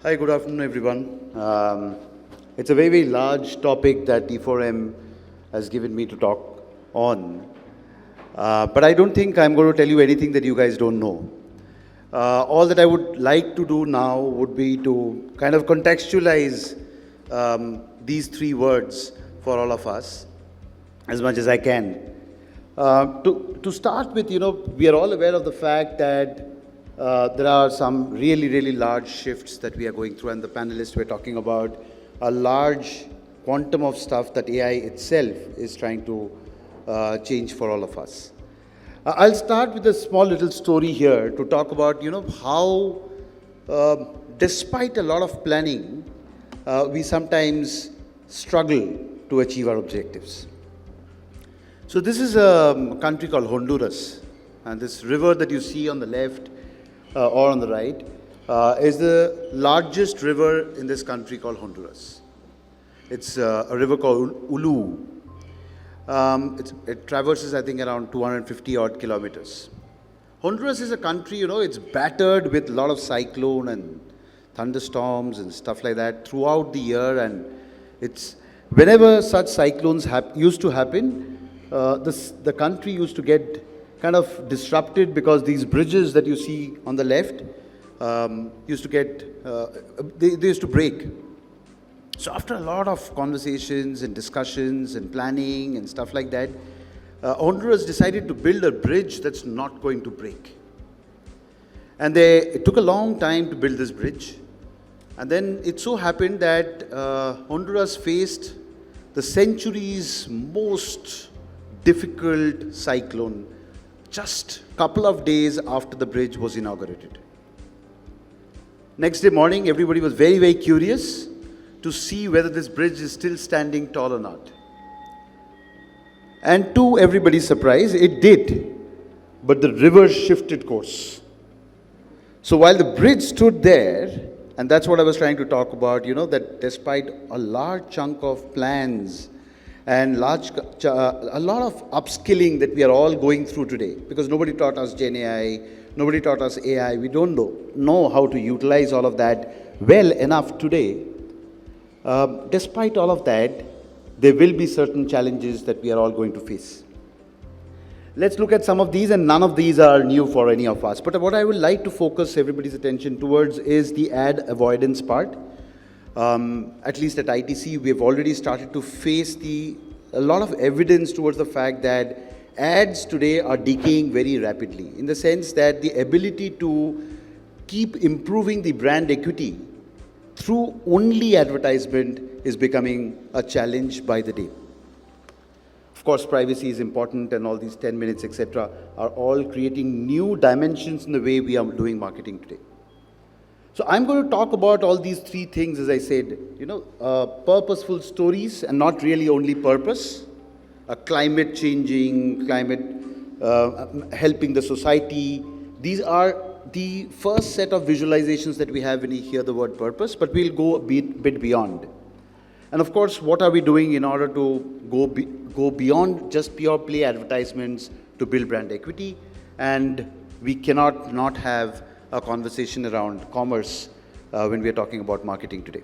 Hi, good afternoon, everyone. It's a very, very large topic that e4m has given me to talk on. But I don't think I'm going to tell you anything that you guys don't know. All that I would like to do now would be to kind of contextualize these three words for all of us as much as I can. To start with, we are all aware of the fact that there are some really, really large shifts that we are going through, and the panelists were talking about a large quantum of stuff that AI itself is trying to change for all of us. I'll start with a small little story here to talk about, how despite a lot of planning, we sometimes struggle to achieve our objectives. So this is a country called Honduras, and this river that you see on the left or on the right is the largest river in this country called Honduras. It's a river called Ulu. It traverses, I think, around 250 odd kilometers. Honduras is a country, it's battered with a lot of cyclone and thunderstorms and stuff like that throughout the year, and it's whenever such cyclones used to happen, the country used to get kind of disrupted because these bridges that you see on the left used to get, they used to break. So after a lot of conversations and discussions and planning and stuff like that, Honduras decided to build a bridge that's not going to break. And it took a long time to build this bridge. And then it so happened that Honduras faced the century's most difficult cyclone just a couple of days after the bridge was inaugurated. Next day morning, everybody was very, very curious to see whether this bridge is still standing tall or not. And to everybody's surprise, it did, but the river shifted course. So while the bridge stood there, and that's what I was trying to talk about, that despite a large chunk of plans and a lot of upskilling that we are all going through today, because nobody taught us Gen AI, nobody taught us AI, we don't know how to utilize all of that well enough today. Despite all of that, there will be certain challenges that we are all going to face. Let's look at some of these, and none of these are new for any of us. But what I would like to focus everybody's attention towards is the ad avoidance part. At least at ITC, we have already started to face a lot of evidence towards the fact that ads today are decaying very rapidly, in the sense that the ability to keep improving the brand equity through only advertisement is becoming a challenge by the day. Of course, privacy is important, and all these 10 minutes, etc., are all creating new dimensions in the way we are doing marketing today. So I'm going to talk about all these three things, as I said, purposeful stories, and not really only purpose, climate changing, helping the society. These are the first set of visualizations that we have when we hear the word purpose, but we'll go a bit beyond. And of course, what are we doing in order to go beyond just pure play advertisements to build brand equity? And we cannot not have a conversation around commerce when we are talking about marketing today.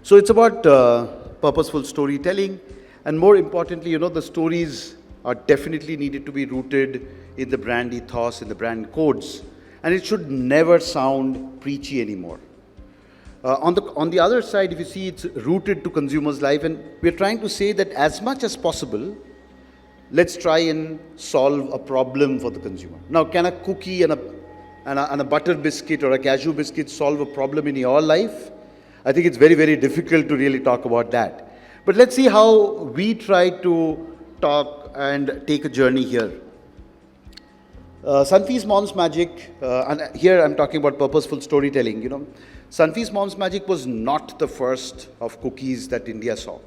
So it's about purposeful storytelling, and more importantly, the stories are definitely needed to be rooted in the brand ethos, in the brand codes, and it should never sound preachy anymore. On the other side, if you see, it's rooted to consumers' life, and we're trying to say that as much as possible, let's try and solve a problem for the consumer. Now, can a cookie and a butter biscuit or a cashew biscuit solve a problem in your life? I think it's very, very difficult to really talk about that. But let's see how we try to talk and take a journey here. Sanfi's Mom's Magic, and here I'm talking about purposeful storytelling, Sanfi's Mom's Magic was not the first of cookies that India saw,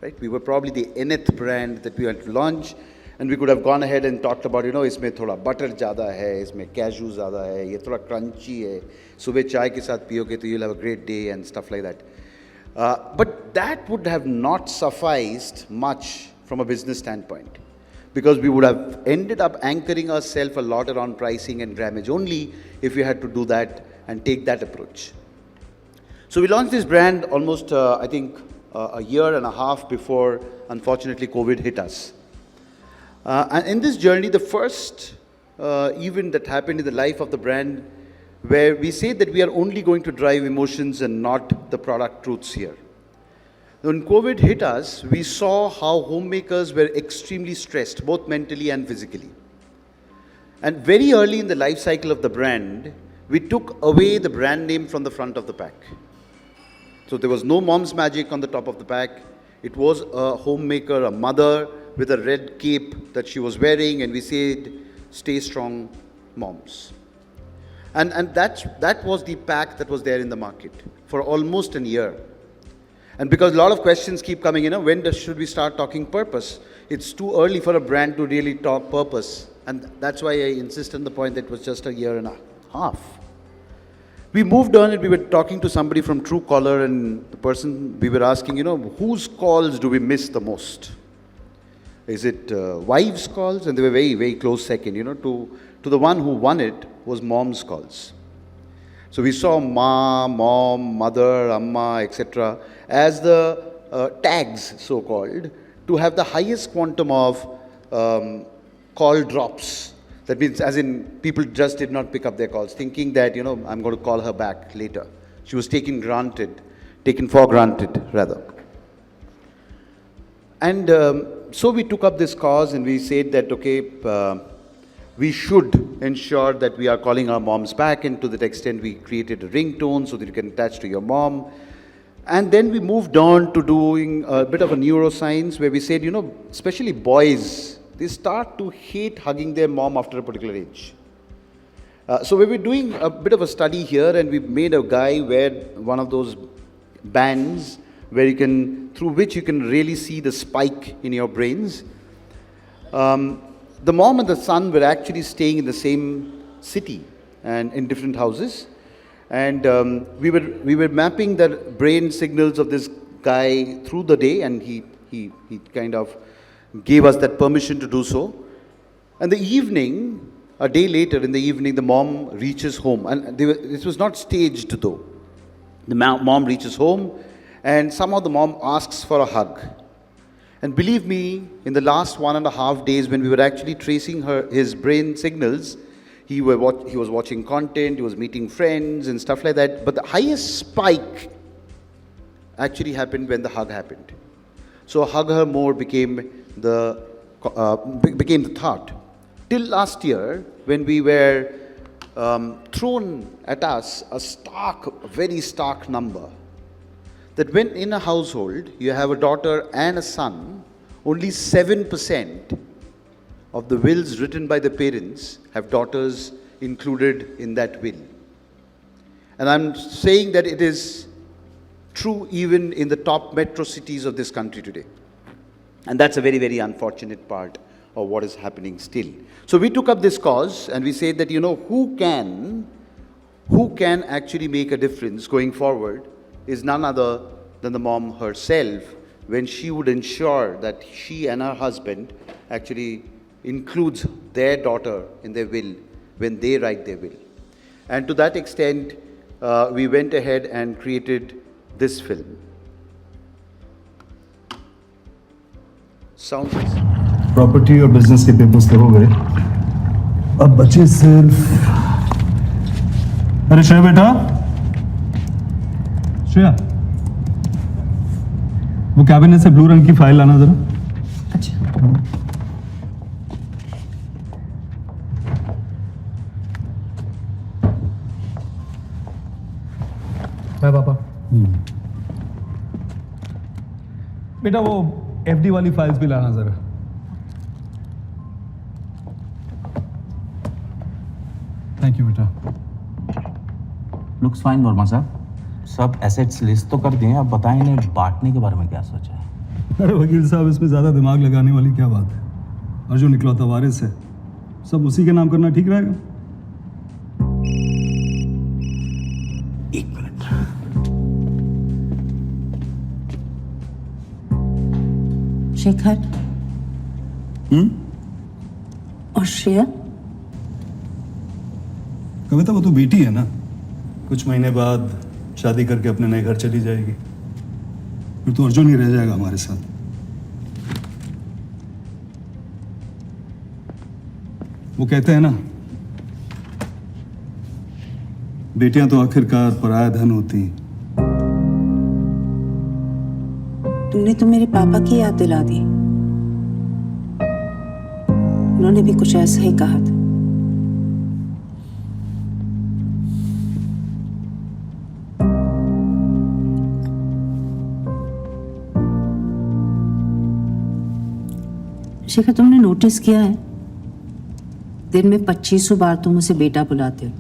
right? We were probably the nth brand that we had to launch, and we could have gone ahead and talked about, इसमें थोड़ा butter ज़्यादा है, इसमें cashew ज़्यादा है, ये थोड़ा crunchy है, सुबह चाय के साथ पियोगे तो you'll have a great day and stuff like that. But that would have not sufficed much from a business standpoint, because we would have ended up anchoring ourselves a lot around pricing and grammage only if we had to do that and take that approach. So we launched this brand almost, I think, a year and a half before, unfortunately, COVID hit us. And in this journey, the first event that happened in the life of the brand, where we say that we are only going to drive emotions and not the product truths here. When COVID hit us, we saw how homemakers were extremely stressed, both mentally and physically. And very early in the life cycle of the brand, we took away the brand name from the front of the pack. So there was no mom's magic on the top of the pack. It was a homemaker, a mother with a red cape that she was wearing, and we said, "Stay strong, moms." And that was the pack that was there in the market for almost a year. And because a lot of questions keep coming, when should we start talking purpose? It's too early for a brand to really talk purpose. And that's why I insist on the point that it was just a year and a half. We moved on and we were talking to somebody from Truecaller, and the person we were asking, whose calls do we miss the most? Is it wives' calls? And they were very, very close second, to the one who won it was mom's calls. So we saw mom, mother, amma, etc. as the tags, so-called, to have the highest quantum of call drops. That means, as in, people just did not pick up their calls, thinking that, I'm going to call her back later. She was taken for granted, rather. And so we took up this cause and we said that, okay, we should ensure that we are calling our moms back, and to that extent we created a ringtone so that you can attach to your mom. And then we moved on to doing a bit of a neuroscience where we said, especially boys, they start to hate hugging their mom after a particular age. So we were doing a bit of a study here, and we made a guy wear one of those bands through which you can really see the spike in your brains. The mom and the son were actually staying in the same city and in different houses. And we were mapping the brain signals of this guy through the day, and he kind of gave us that permission to do so. And the evening, a day later in the evening, the mom reaches home. And this was not staged though. The mom reaches home, and somehow the mom asks for a hug. And believe me, in the last 1.5 days, when we were actually tracing his brain signals, he was watching content, he was meeting friends and stuff like that. But the highest spike actually happened when the hug happened. So hug her more became the thought. Till last year, when we were thrown at us a very stark number, that when in a household you have a daughter and a son, only 7% of the wills written by the parents have daughters included in that will. And I'm saying that it is true even in the top metro cities of this country today. And that's a very, very unfortunate part of what is happening still. So we took up this cause and we said that, who can actually make a difference going forward is none other than the mom herself, when she would ensure that she and her husband actually includes their daughter in their will when they write their will. And to that extent, we went ahead and created this film. Sound please. Property और business के papers तो हो गए, अब बचे सिर्फ। अरे श्रेया बेटा, श्रेया, वो कैबिनेट से ब्लू रंग की फाइल लाना जरा। अच्छा। बाय पापा। बेटा वो एफडी वाली फाइल्स भी लाना जरा। थैंक यू बेटा। लुक्स फाइन वर्मा साहब, सब एसेट्स लिस्ट तो कर दिए, अब बताएं इन्हें बांटने के बारे में क्या सोचा है? अरे वकील साहब, इसमें ज़्यादा दिमाग लगाने वाली क्या बात है? और जो निकलौता वारिस है, सब उसी के नाम करना ठीक रहेगा। एक मिनट। शेखर और श्रेया, कविता वो तो बेटी है ना, कुछ महीने बाद शादी करके अपने नए घर चली जाएगी, फिर तो अर्जुन ही रह जाएगा हमारे साथ। वो कहते हैं ना, बेटियां तो आखिरकार पराया धन होती हैं। तुमने तो मेरे पापा की याद दिला दी। उन्होंने भी कुछ ऐसा ही कहा था। शिखर, तुमने नोटिस किया है, दिन में 2500 बार तुम उसे बेटा बुलाते हो।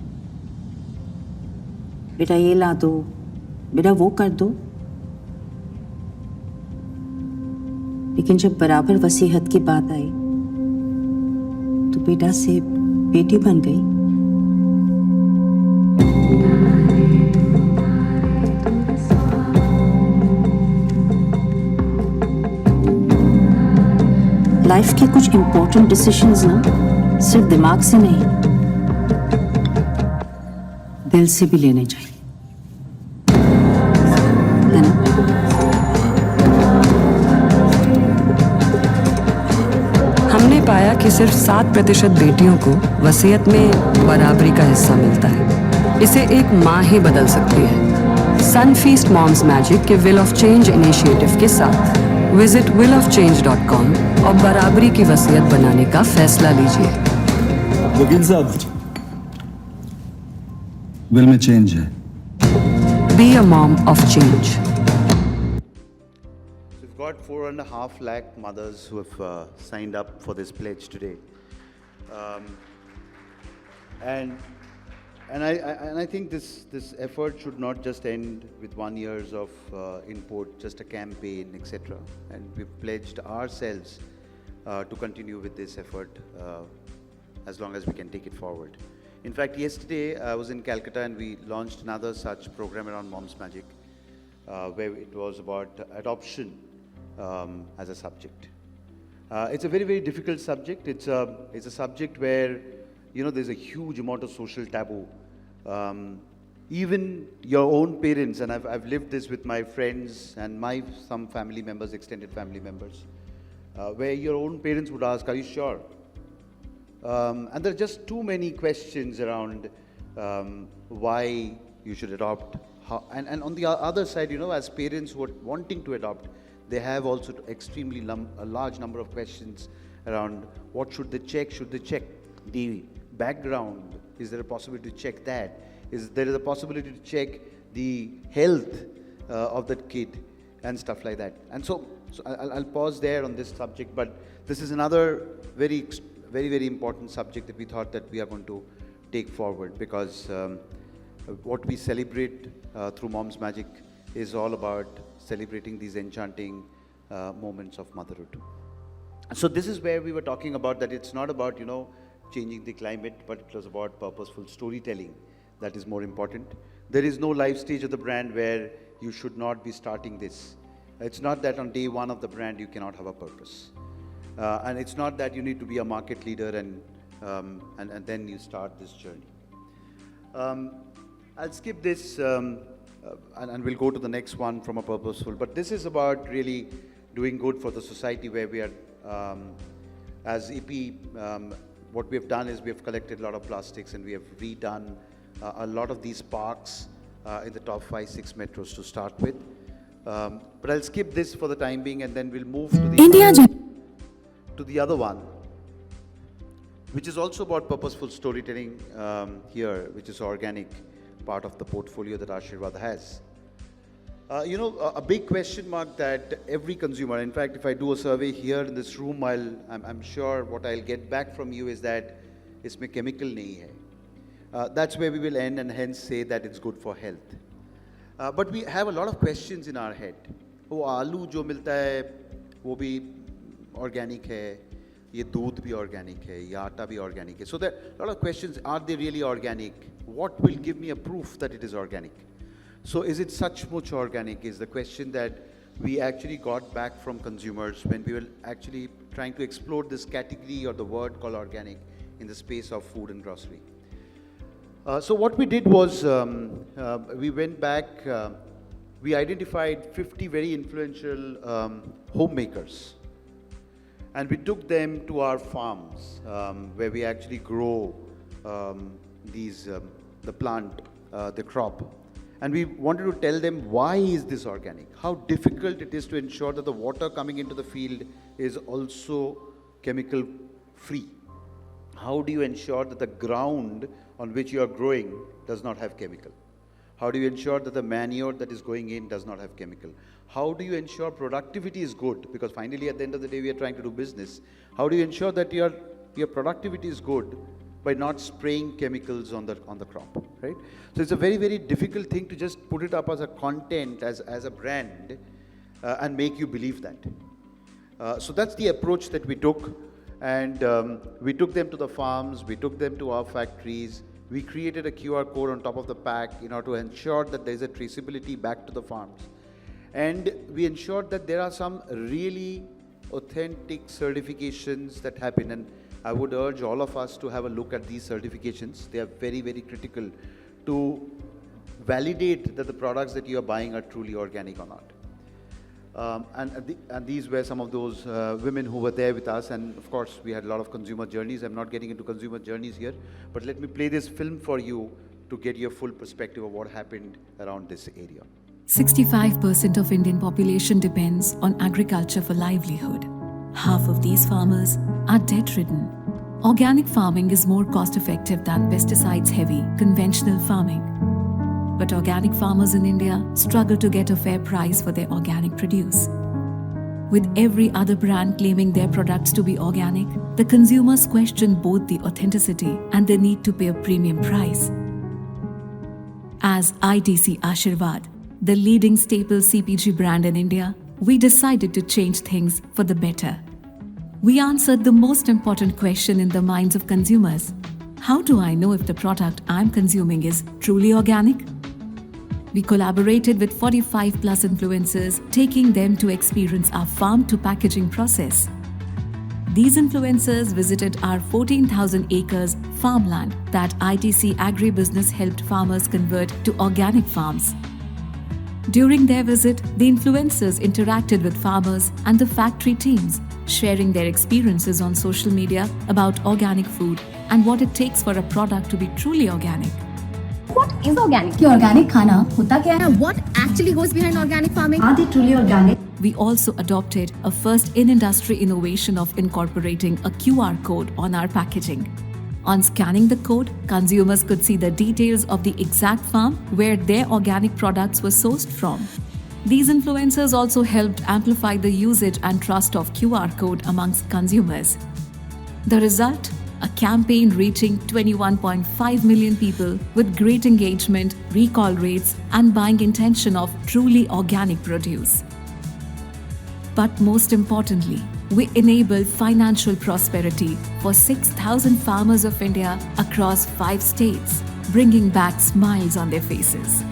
बेटा ये ला दो, बेटा वो कर दो। लेकिन जब बराबर वसीयत की बात आई तो बेटा से बेटी बन गई। लाइफ के कुछ इंपॉर्टेंट डिसीजंस ना सिर्फ दिमाग से नहीं, दिल से भी लेने चाहिए, है ना? हमने पाया कि सिर्फ 7% बेटियों को वसीयत में बराबरी का हिस्सा मिलता है। इसे एक माँ ही बदल सकती है। सनफीस्ट मॉम्स मैजिक के विल ऑफ चेंज इनिशिएटिव के साथ विजिट willofchange.com और बराबरी की वसीयत बनाने का फैसला लीजिए। वकील साहब, विल में चेंज है। Be a mom of change. We've got 4.5 lakh mothers who have signed up for this pledge today. And I think this effort should not just end with 1 year of input, just a campaign, etc. And we've pledged ourselves to continue with this effort as long as we can take it forward. In fact, yesterday I was in Calcutta and we launched another such program around Mom's Magic, where it was about adoption as a subject. It's a very, very difficult subject. It's a subject where, you know, there's a huge amount of social taboo. Even your own parents, and I've lived this with my friends and some family members, extended family members, where your own parents would ask, "Are you sure?" And there are just too many questions around why you should adopt. And on the other side, you know, as parents who are wanting to adopt, they have also extremely a large number of questions around what should they check? Should they check the background? Is there a possibility to check that? Is there a possibility to check the health of that kid and stuff like that? And so I'll pause there on this subject, but this is another very, very important subject that we thought that we are going to take forward, because what we celebrate through Mom's Magic is all about celebrating these enchanting moments of motherhood. So this is where we were talking about that it's not about, you know, changing the climate, but it was about purposeful storytelling that is more important. There is no life stage of the brand where you should not be starting this. It's not that on day one of the brand you cannot have a purpose. And it's not that you need to be a market leader and then you start this journey. I'll skip this and we'll go to the next one from a purposeful. But this is about really doing good for the society, where we are, as EP, what we have done is we have collected a lot of plastics and we have redone a lot of these parks in the top 5-6 metros to start with. But I'll skip this for the time being, and then we'll move to the other one, which is also about purposeful storytelling here, which is organic part of the portfolio that Ashirwad has. You know, a big question mark that every consumer, in fact, if I do a survey here in this room, I'm sure what I'll get back from you is that isme chemical nahi hai. That's where we will end, and hence say that it's good for health. But we have a lot of questions in our head. वो आलू जो मिलता है वो भी organic है, ये दूध भी organic है, ये आटा भी organic है. So there are a lot of questions. Are they really organic? What will give me a proof that it is organic? So is it such much organic is the question that we actually got back from consumers when we were actually trying to explore this category or the word called organic in the space of food and grocery. So what we did was we went back, we identified 50 very influential homemakers, and we took them to our farms where we actually grow the plant, the crop. And we wanted to tell them, why is this organic? How difficult it is to ensure that the water coming into the field is also chemical free. How do you ensure that the ground on which you are growing does not have chemical? How do you ensure that the manure that is going in does not have chemical? How do you ensure productivity is good? Because finally, at the end of the day, we are trying to do business. How do you ensure that your productivity is good by not spraying chemicals on the crop, right? So it's a very, very difficult thing to just put it up as a content, as a brand, and make you believe that. So that's the approach that we took, and we took them to the farms, we took them to our factories, we created a QR code on top of the pack in order to ensure that there's a traceability back to the farms. And we ensured that there are some really authentic certifications that happen, and I would urge all of us to have a look at these certifications. They are very, very critical to validate that the products that you are buying are truly organic or not. And these were some of those women who were there with us, and of course we had a lot of consumer journeys. I'm not getting into consumer journeys here, but let me play this film for you to get your full perspective of what happened around this area. 65% of Indian population depends on agriculture for livelihood. Half of these farmers are debt-ridden. Organic farming is more cost-effective than pesticide-heavy conventional farming. But organic farmers in India struggle to get a fair price for their organic produce. With every other brand claiming their products to be organic, the consumers question both the authenticity and the need to pay a premium price. As ITC Ashirvad, the leading staple CPG brand in India, we decided to change things for the better. We answered the most important question in the minds of consumers. How do I know if the product I'm consuming is truly organic? We collaborated with 45 plus influencers, taking them to experience our farm to packaging process. These influencers visited our 14,000 acres farmland that ITC Agribusiness helped farmers convert to organic farms. During their visit, the influencers interacted with farmers and the factory teams, sharing their experiences on social media about organic food and what it takes for a product to be truly organic. What is organic? कि organic खाना होता क्या है? What actually goes behind organic farming? Are they truly organic? We also adopted a first in-industry innovation of incorporating a QR code on our packaging. On scanning the code, consumers could see the details of the exact farm where their organic products were sourced from. These influencers also helped amplify the usage and trust of QR code amongst consumers. The result? A campaign reaching 21.5 million people with great engagement, recall rates, and buying intention of truly organic produce. But most importantly, we enabled financial prosperity for 6,000 farmers of India across 5 states, bringing back smiles on their faces.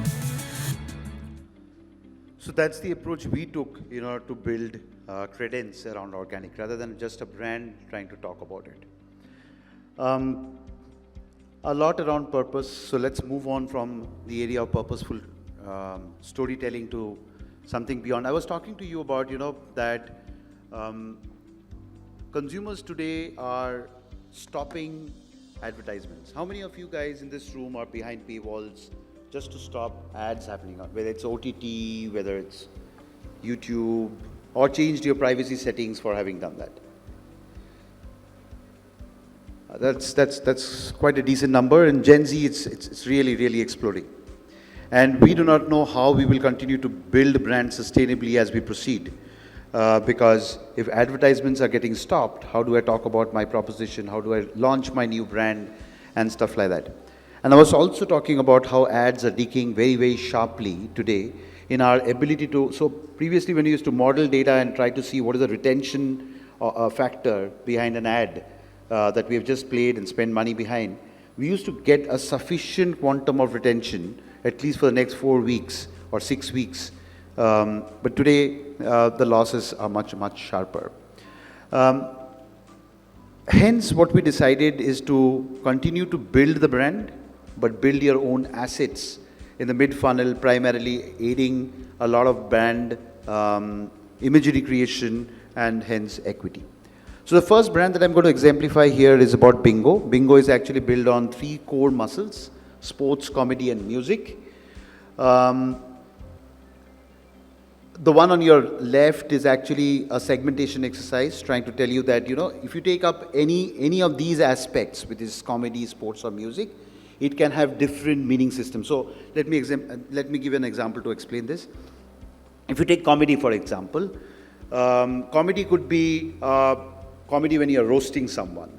So that's the approach we took in order to build credence around organic, rather than just a brand trying to talk about it. A lot around purpose, so let's move on from the area of purposeful storytelling to something beyond. I was talking to you about, that consumers today are stopping advertisements. How many of you guys in this room are behind paywalls just to stop ads happening, whether it's OTT, whether it's YouTube, or changed your privacy settings for having done that? That's quite a decent number. In Gen Z, it's really, really exploding. And we do not know how we will continue to build brands sustainably as we proceed. Because if advertisements are getting stopped, how do I talk about my proposition? How do I launch my new brand and stuff like that? And I was also talking about how ads are decaying very, very sharply today in our ability to, so previously when we used to model data and try to see what is the retention factor behind an ad that we have just played and spent money behind, we used to get a sufficient quantum of retention, at least for the next 4 weeks or 6 weeks. But today, the losses are much, much sharper. Hence, what we decided is to continue to build the brand, but build your own assets in the mid-funnel, primarily aiding a lot of brand imagery creation and hence equity. So the first brand that I'm going to exemplify here is about Bingo. Bingo is actually built on 3 core muscles: sports, comedy, and music. The one on your left is actually a segmentation exercise trying to tell you that, if you take up any of these aspects, which is comedy, sports, or music, it can have different meaning systems. So let me give an example to explain this. If you take comedy, for example, comedy could be comedy when you're roasting someone.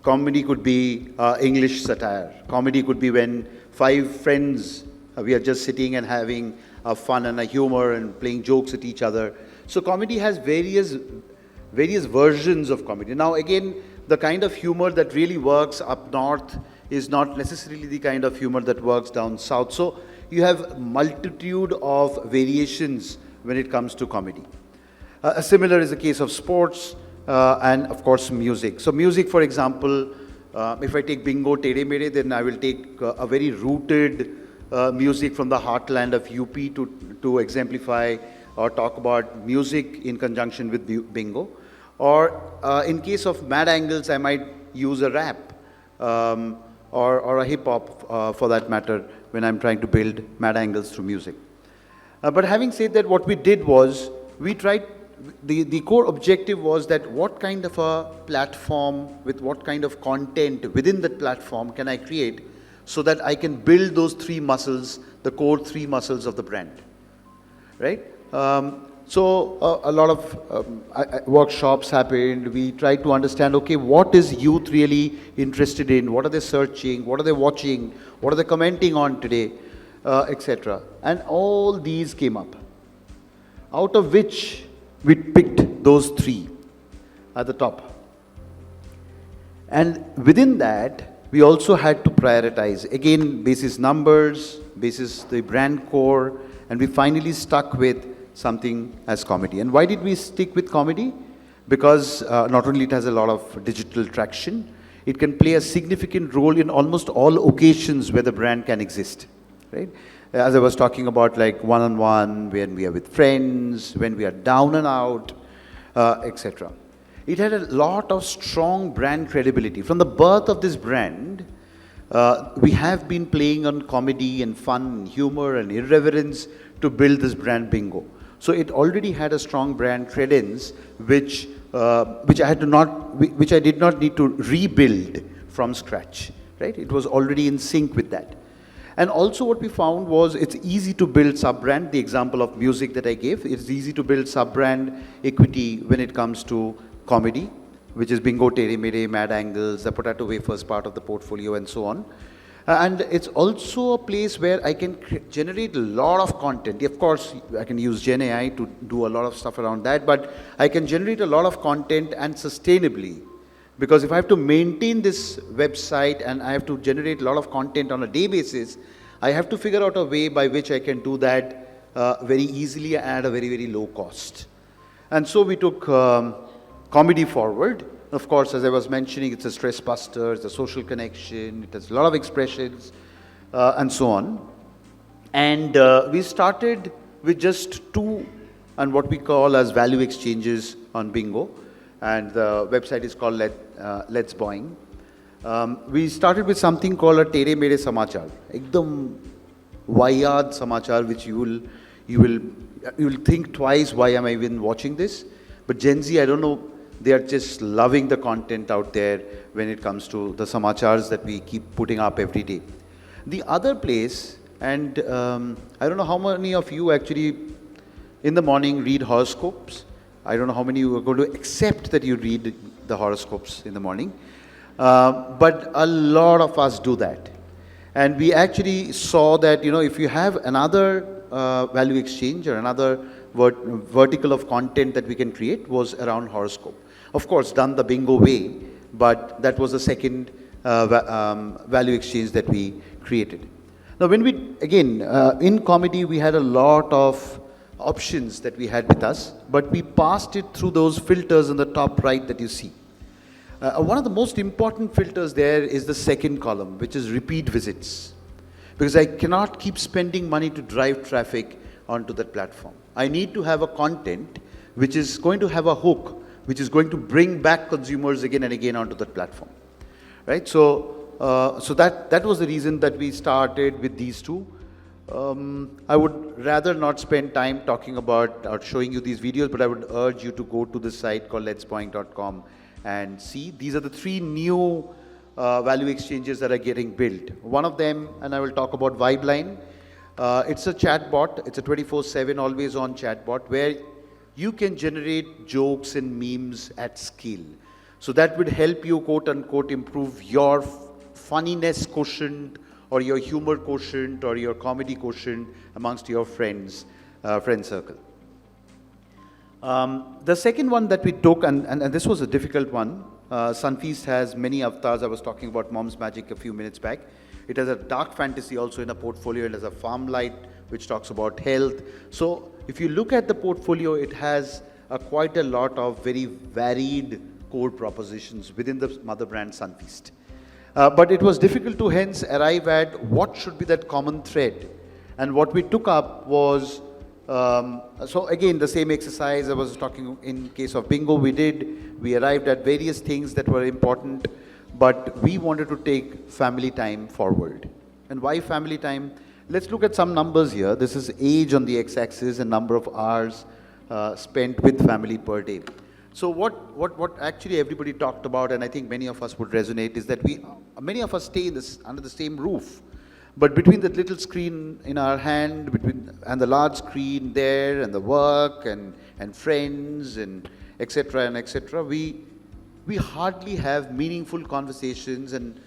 Comedy could be English satire. Comedy could be when 5 friends, we are just sitting and having a fun and a humor and playing jokes at each other. So comedy has various versions of comedy. Now again, the kind of humor that really works up north is not necessarily the kind of humor that works down south. So you have multitude of variations when it comes to comedy. Similar is the case of sports and of course music. So music, for example, if I take Bingo Tere Mere, then I will take a very rooted music from the heartland of UP to exemplify or talk about music in conjunction with Bingo. Or in case of Mad Angles, I might use a rap or a hip hop for that matter when I'm trying to build Mad Angles through music. But having said that, what we did was we tried, the core objective was that what kind of a platform with what kind of content within that platform can I create so that I can build those 3 muscles, the core 3 muscles of the brand, right? So a lot of workshops happened. We tried to understand, okay, what is youth really interested in? What are they searching? What are they watching? What are they commenting on today, etc. And all these came up, out of which we picked those 3 at the top. And within that, we also had to prioritize, again, basis numbers, basis the brand core, and we finally stuck with something as comedy. And why did we stick with comedy? Because not only it has a lot of digital traction, it can play a significant role in almost all occasions where the brand can exist, right? As I was talking about, like one-on-one, when we are with friends, when we are down and out, etc. It had a lot of strong brand credibility. From the birth of this brand, we have been playing on comedy and fun and humor and irreverence to build this brand Bingo. So it already had a strong brand credence, which I did not need to rebuild from scratch, right? It was already in sync with that. And also what we found was it's easy to build sub-brand. The example of music that I gave, it's easy to build sub-brand equity when it comes to comedy, which is Bingo Tere Mere, Mad Angles, the Potato Wafers part of the portfolio, and so on. And it's also a place where I can generate a lot of content. Of course, I can use Gen AI to do a lot of stuff around that, but I can generate a lot of content and sustainably. Because if I have to maintain this website and I have to generate a lot of content on a day basis, I have to figure out a way by which I can do that very easily and at a very, very low cost. And so we took comedy forward. Of course, as I was mentioning, it's a stress buster, it's a social connection, it has a lot of expressions, and so on. And we started with just 2 and what we call as value exchanges on Bingo. And the website is called Let's Boing. We started with something called a Tere Mere Samachar. Ekdam Vayad Samachar, which you will think twice, why am I even watching this? But Gen Z, I don't know, they are just loving the content out there when it comes to the samachars that we keep putting up every day. The other place, and I don't know how many of you actually in the morning read horoscopes. I don't know how many of you are going to accept that you read the horoscopes in the morning. But a lot of us do that. And we actually saw that, if you have another value exchange or another vertical of content that we can create was around horoscope. Of course, done the Bingo way, but that was the second value exchange that we created. Now, when we, again, in comedy, we had a lot of options that we had with us, but we passed it through those filters on the top right that you see. One of the most important filters there is the second column, which is repeat visits. Because I cannot keep spending money to drive traffic onto that platform. I need to have a content which is going to have a hook, which is going to bring back consumers again and again onto that platform. Right? So that was the reason that we started with these two. I would rather not spend time talking about or showing you these videos, but I would urge you to go to this site called letspoint.com and see. These are the 3 new value exchanges that are getting built. One of them, and I will talk about Vibeline. It's a chatbot. It's a 24/7 always on chatbot where you can generate jokes and memes at scale. So that would help you, quote unquote, improve your funniness quotient or your humor quotient or your comedy quotient amongst your friend circle. The second one that we took, and this was a difficult one, Sunfeast has many avatars. I was talking about Mom's Magic a few minutes back. It has a dark fantasy also in a portfolio. It has a farm light which talks about health. So if you look at the portfolio, it has quite a lot of very varied core propositions within the mother brand Sunfeast. But it was difficult to hence arrive at what should be that common thread. And what we took up was, so again, the same exercise I was talking in case of bingo we arrived at various things that were important, but we wanted to take family time forward. And why family time? Let's look at some numbers here. This is age on the x-axis and number of hours spent with family per day. So what actually everybody talked about, and I think many of us would resonate, is that many of us stay under the same roof. But between the little screen in our hand, and the large screen there, and the work, and friends, and etc., we hardly have meaningful conversations and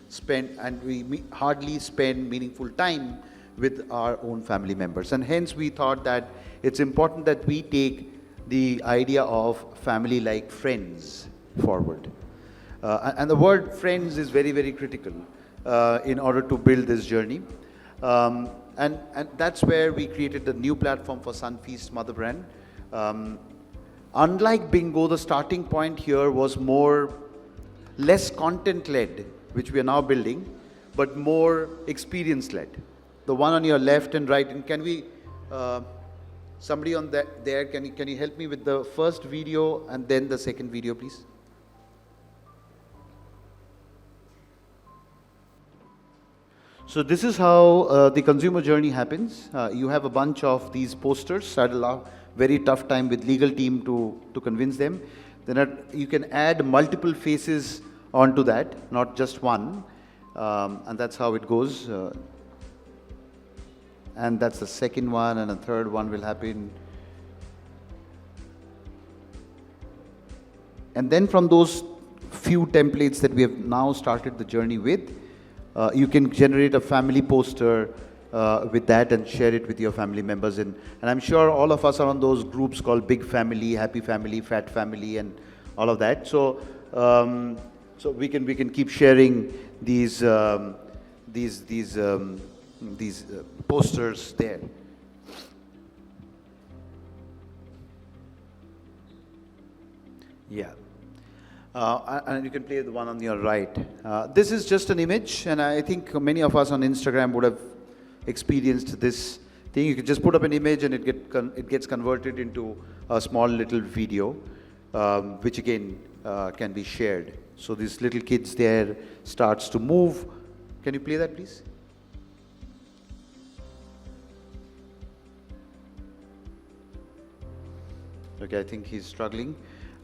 we hardly spend meaningful time with our own family members. And hence we thought that it's important that we take the idea of family like friends forward. And the word friends is very, very critical in order to build this journey. And that's where we created the new platform for Sunfeast mother brand. Unlike bingo, the starting point here was less content-led, which we are now building, but more experience-led. The one on your left and right, and can we, somebody on there, can you help me with the first video and then the second video, please? So this is how the consumer journey happens. You have a bunch of these posters. I had a very tough time with legal team to convince them. Then you can add multiple faces onto that, not just one. And that's how it goes. And that's the second one, and a third one will happen. And then from those few templates that we have now started the journey with, you can generate a family poster with that and share it with your family members. And I'm sure all of us are on those groups called Big Family, Happy Family, Fat Family, and all of that. So so we can keep sharing these posters there. Yeah. And you can play the one on your right. This is just an image, and I think many of us on Instagram would have experienced this thing. You can just put up an image and it gets converted into a small little video, which again can be shared. So these little kids there starts to move. Can you play that, please? Okay, I think he's struggling.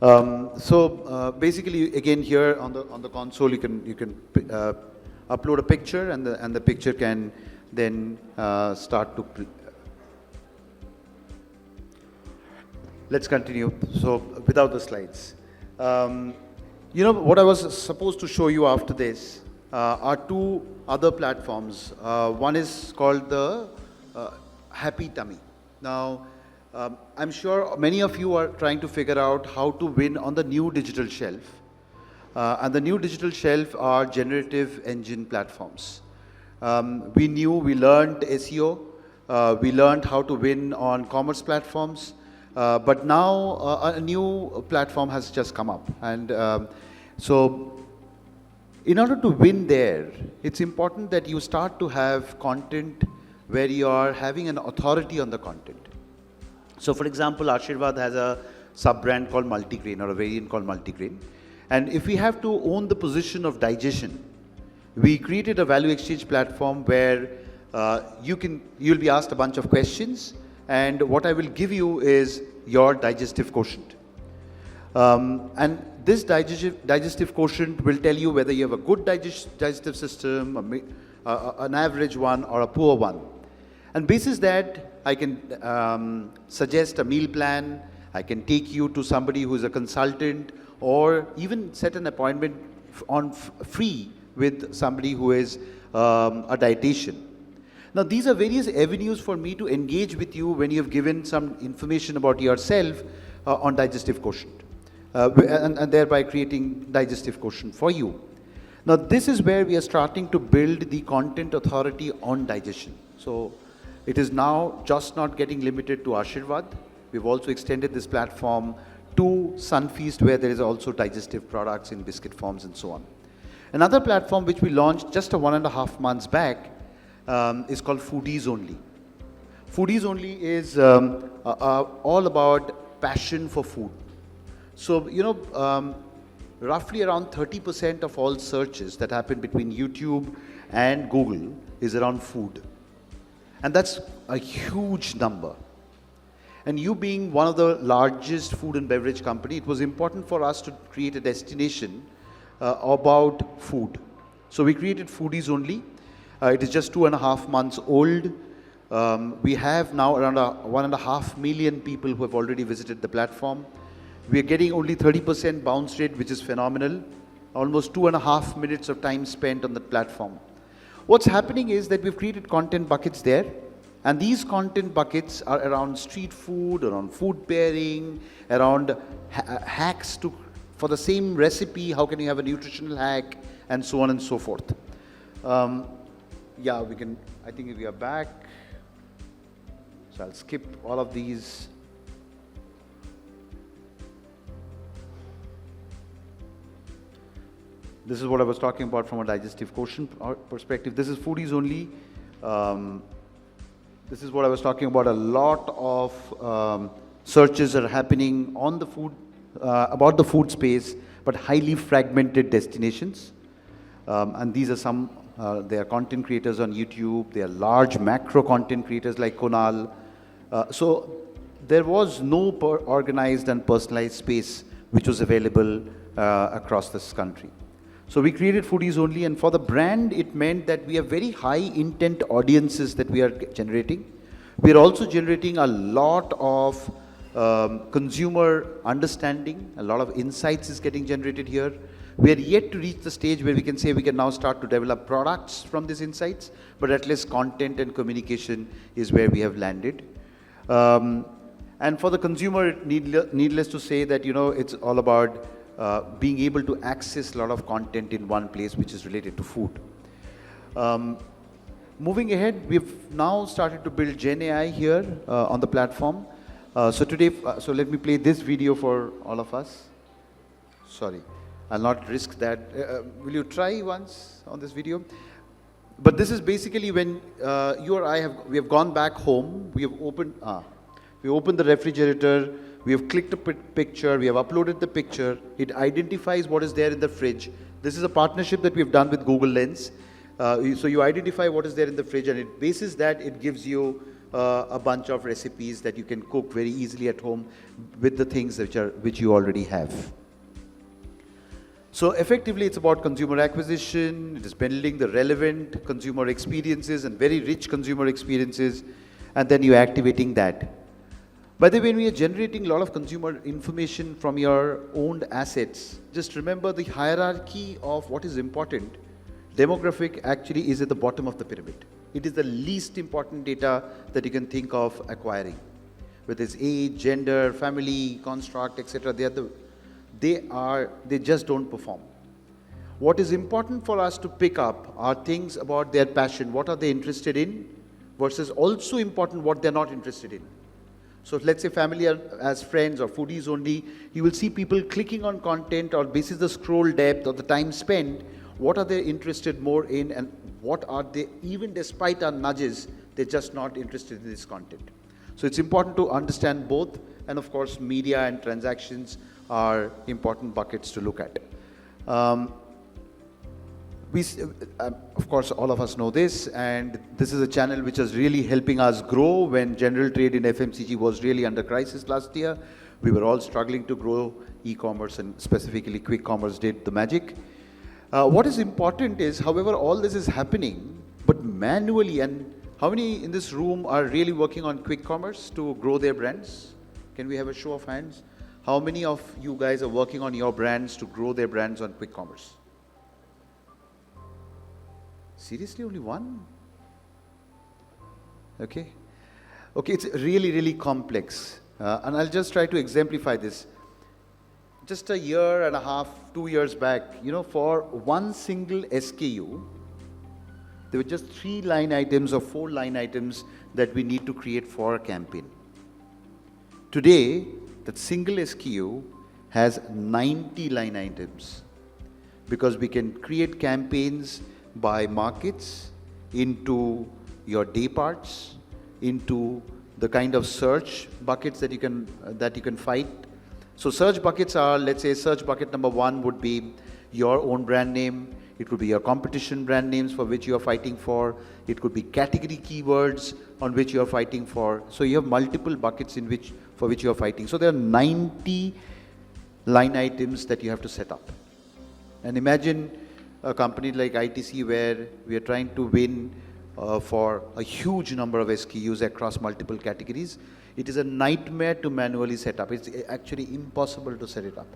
So basically, again, here on the console, you can upload a picture, and the picture can then start to. Let's continue. So without the slides, you know what I was supposed to show you after this are two other platforms. One is called the Happy Tummy. Now, I'm sure many of you are trying to figure out how to win on the new digital shelf. And the new digital shelf are generative engine platforms. We learned SEO, we learned how to win on commerce platforms, but now a new platform has just come up. And So in order to win there, it's important that you start to have content where you are having an authority on the content. So for example, Ashirvad has a sub-brand called multigrain, or a variant called multigrain. And if we have to own the position of digestion, we created a value exchange platform where you'll be asked a bunch of questions, and what I will give you is your digestive quotient. And this digestive quotient will tell you whether you have a good digestive system, an average one, or a poor one. And basis that, I can suggest a meal plan, I can take you to somebody who is a consultant, or even set an appointment on free with somebody who is a dietitian. Now, these are various avenues for me to engage with you when you have given some information about yourself on digestive quotient, and thereby creating digestive quotient for you. Now, this is where we are starting to build the content authority on digestion. So, it is now just not getting limited to Ashirvad. We've also extended this platform to Sunfeast, where there is also digestive products in biscuit forms and so on. Another platform which we launched just 1.5 months back is called Foodies Only. Foodies Only is all about passion for food. So, roughly around 30% of all searches that happen between YouTube and Google is around food. And that's a huge number. And you being one of the largest food and beverage company, it was important for us to create a destination about food. So we created Foodies Only. It is just 2.5 months old. We have now around 1.5 million people who have already visited the platform. We are getting only 30% bounce rate, which is phenomenal. Almost 2.5 minutes of time spent on the platform. What's happening is that we've created content buckets there. And these content buckets are around street food, around food pairing, around hacks for the same recipe, how can you have a nutritional hack, and so on and so forth. Yeah, I think we are back. So I'll skip all of these. This is what I was talking about from a digestive quotient perspective. This is Foodies Only. This is what I was talking about. A lot of searches are happening on the food, about the food space, but highly fragmented destinations. And these are some, they are content creators on YouTube. They are large macro content creators like Kunal. So there was no organized and personalized space which was available across this country. So we created Foodies Only, and for the brand, it meant that we have very high intent audiences that we are generating. We are also generating a lot of consumer understanding, a lot of insights is getting generated here. We are yet to reach the stage where we can say we can now start to develop products from these insights, but at least content and communication is where we have landed. And for the consumer, needless to say that, it's all about being able to access a lot of content in one place which is related to food. Moving ahead, we've now started to build Gen AI here on the platform. So let me play this video for all of us. Sorry, I'll not risk that. Will you try once on this video? But this is basically when you or I we have gone back home. We have opened the refrigerator. We have clicked a picture, we have uploaded the picture, it identifies what is there in the fridge. This is a partnership that we have done with Google Lens. So you identify what is there in the fridge, and it bases that, it gives you a bunch of recipes that you can cook very easily at home with the things which you already have. So effectively, it's about consumer acquisition, it is building the relevant consumer experiences and very rich consumer experiences, and then you're activating that. By the way, when we are generating a lot of consumer information from your owned assets, just remember the hierarchy of what is important. Demographic actually is at the bottom of the pyramid. It is the least important data that you can think of acquiring. Whether it's age, gender, family, construct, etc., they just don't perform. What is important for us to pick up are things about their passion. What are they interested in? Versus also important what they're not interested in. So let's say family as friends or foodies only, you will see people clicking on content or basis the scroll depth or the time spent, what are they interested more in and what are they, even despite our nudges, they're just not interested in this content. So it's important to understand both, and of course media and transactions are important buckets to look at. Of course, all of us know this, and this is a channel which is really helping us grow when general trade in FMCG was really under crisis last year. We were all struggling to grow e-commerce, and specifically quick commerce did the magic. What is important is, however, all this is happening, but manually, and how many in this room are really working on quick commerce to grow their brands? Can we have a show of hands? How many of you guys are working on your brands to grow their brands on quick commerce? Seriously, only one? Okay. Okay, it's really, really complex. And I'll just try to exemplify this. Just a year and a half, 2 years back, for one single SKU, there were just 3 line items or 4 line items that we need to create for a campaign. Today, that single SKU has 90 line items because we can create campaigns by markets, into your day parts, into the kind of search buckets that you can fight. So search buckets are, let's say search bucket number 1 would be your own brand name. It would be your competition brand names for which you are fighting for. It could be category keywords on which you are fighting for. So you have multiple buckets for which you are fighting. So there are 90 line items that you have to set up. And imagine a company like ITC where we are trying to win for a huge number of SKUs across multiple categories. It is a nightmare to manually set up. It's actually impossible to set it up.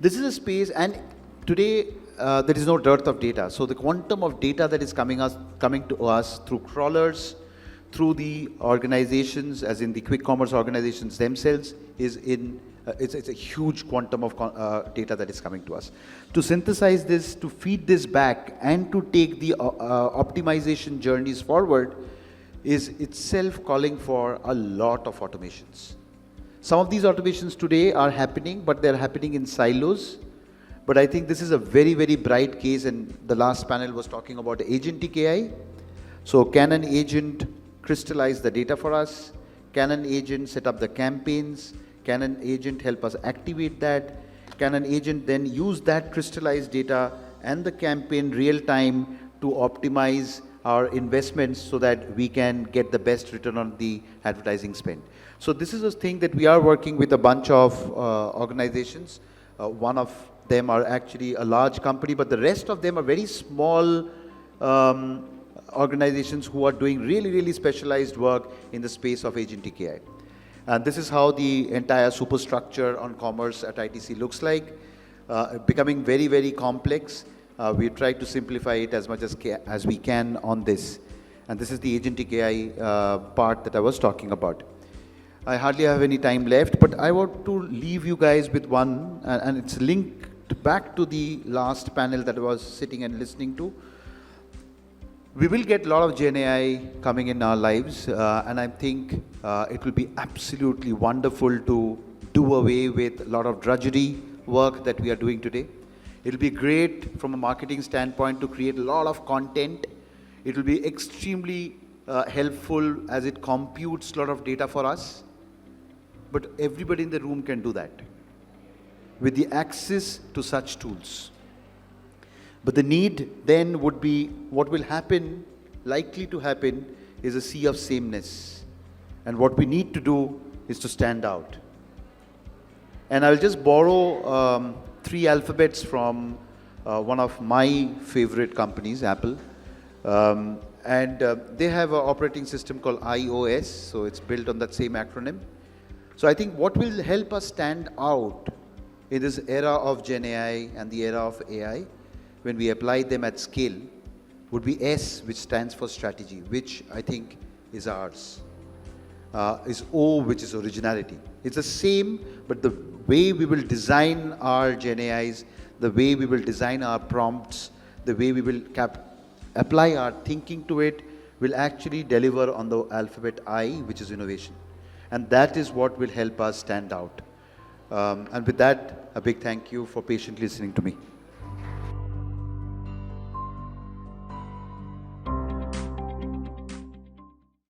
This is a space, and today there is no dearth of data. So the quantum of data that is coming to us through crawlers, through the organizations, as in the quick commerce organizations themselves, is it's a huge quantum of data that is coming to us. To synthesize this, to feed this back, and to take the optimization journeys forward is itself calling for a lot of automations. Some of these automations today are happening, but they're happening in silos. But I think this is a very, very bright case, and the last panel was talking about agentic AI. So can an agent crystallize the data for us? Can an agent set up the campaigns? Can an agent help us activate that? Can an agent then use that crystallized data and the campaign real time to optimize our investments so that we can get the best return on the advertising spend? So this is a thing that we are working with a bunch of organizations. One of them are actually a large company, but the rest of them are very small organizations who are doing really, really specialized work in the space of agentic AI. And this is how the entire superstructure on commerce at ITC looks like, becoming very, very complex. We try to simplify it as much as we can on this. And this is the agentic AI part that I was talking about. I hardly have any time left, but I want to leave you guys with one, and it's linked back to the last panel that I was sitting and listening to. We will get a lot of Gen AI coming in our lives, and I think it will be absolutely wonderful to do away with a lot of drudgery work that we are doing today. It will be great from a marketing standpoint to create a lot of content. It will be extremely helpful as it computes a lot of data for us. But everybody in the room can do that with the access to such tools. But the need then would be, what will happen, likely to happen, is a sea of sameness. And what we need to do is to stand out. And I'll just borrow 3 alphabets from one of my favorite companies, Apple. They have an operating system called iOS, so it's built on that same acronym. So I think what will help us stand out in this era of Gen AI and the era of AI, when we apply them at scale, would be S, which stands for strategy, which I think is ours. Is O, which is originality. It's the same, but the way we will design our Gen AIs, the way we will design our prompts, the way we will apply our thinking to it, will actually deliver on the alphabet I, which is innovation. And that is what will help us stand out. And with that, a big thank you for patiently listening to me.